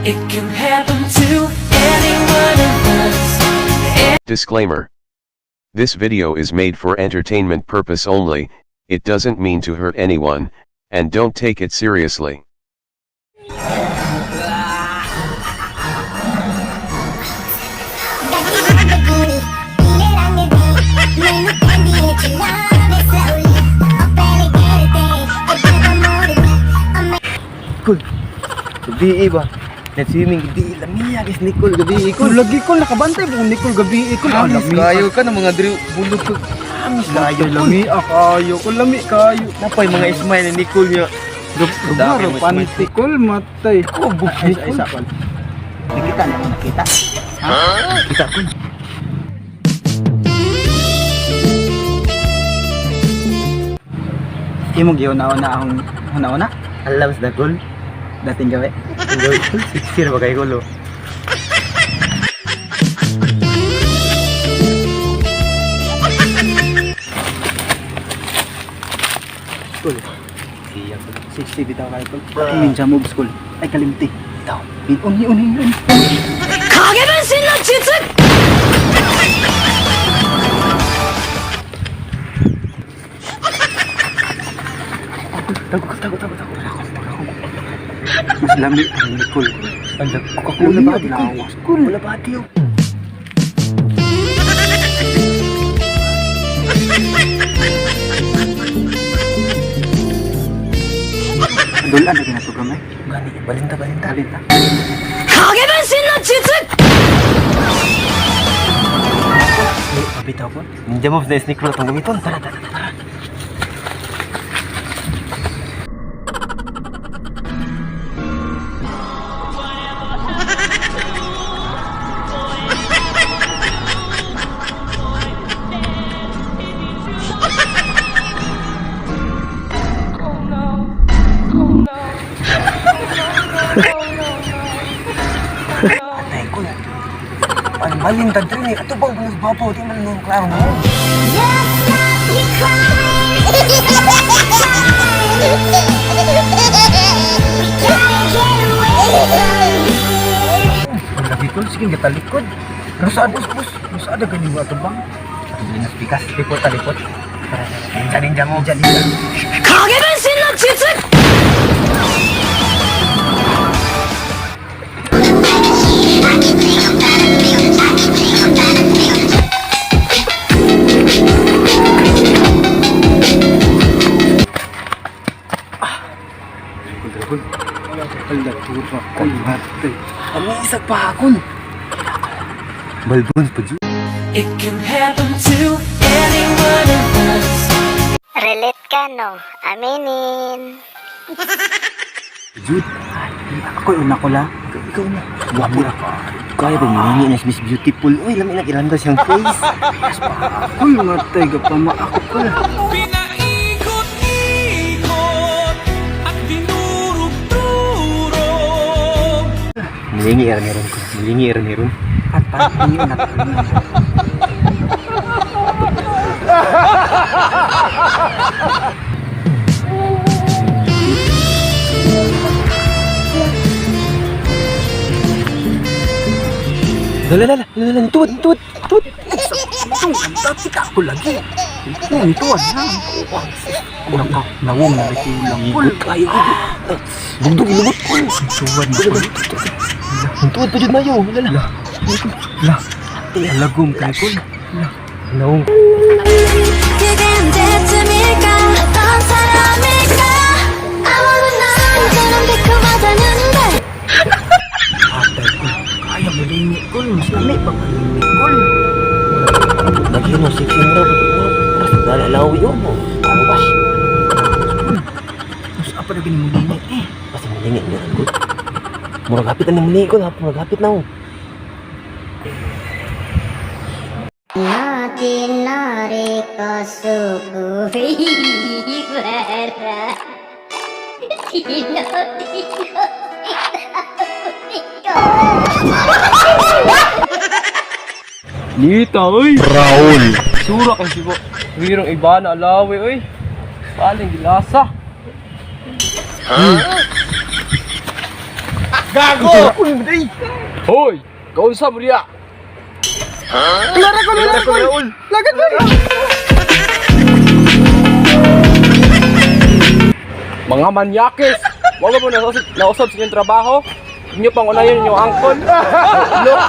It can happen to any one of us. Disclaimer. This video is made for entertainment purpose only, it doesn't mean to hurt anyone, and don't take it seriously. Cool. Gabi ba? Nag-swimming gabi lamia guys Nicole gabi Nicole. Lagi ko nakabantay mo Nicole gabi ko. Amis kayo ka ng mga bulog ko. Amis kayo lami kayo ko lami kayo. Napay mga smile ni Nicole niya. Garo pantikol matay. Oh, bukay isa pal. Nakita na nakita. Ha? Kita ko. Imo giuna-una akong una-una. Alam sa Nicole. Dating gawe. Sino ba kayo lo? School. Siya ko. 60 bitaw kayo ko. Ninja move school. Ay kalimti. Bitaw. Uni. Kageban shin no jutsu. Tago. Mas lami ang Nicole. Ang Coca-Cola ba di ko? Wala ba di yo? Dulan na ginatugam eh. Gani balinta. Kageban shin no jutsu. Pabitaw ko. Ninja moves na Nicole tong gamiton. Tara. Ang balintad rin eh. Ato bang bulas babaw? Di man nung klaro mo. Ang lagi ko, sige nga talikod. Rusad, bus. Rusad, ganyan mo ato bang? Linas pikas, lipot. Ninja mo. Kageban shin no jutsu! Amisag pa akon. Balbon pa dyan. It can happen to any one of us. Relate ka, no? Aminin. Jude, Ako una ko la. ikaw na. Wapo na. Kaya ba mangingi na Miss Beautiful? Uy, lamin ang ilanda siyang face. Uy, matay ka pa ako ko la. At dinurog-durog. Milingi meron. At parang yun at Lala, tuwad. kita ako lagi. Tuwan na. Nawong na ito lang. Kayo. Bugdog ilubot. Tuwan na. Tuwad pa dyan na yun. Lala. Lagom kay ko. Naong. 그게 언제쯤일까 어떤 사람일까 아무도 나처럼 달콤하다는데 Kaya malingi ko. Mas lami pa malingi ko. Lagi mo, sexy mo. Mas nalalawi yun mo. Ano ba? Mas apa na ginimulini eh. Mas malingi niya. Muragapit na malingi ko. Muragapit na. Natinari ko sukuhibara Nita, oy! Raul! Sura ka siya po. Wirong iba na alawi, oy. Paling gilasa. Gago! Hoy! Kaunsa mo diya? Lara ko, Raul. Lagad na rin. Mga manyakis! Wala mo nausap sa inyong trabaho? Inyo pang unayin yung angkol? Look!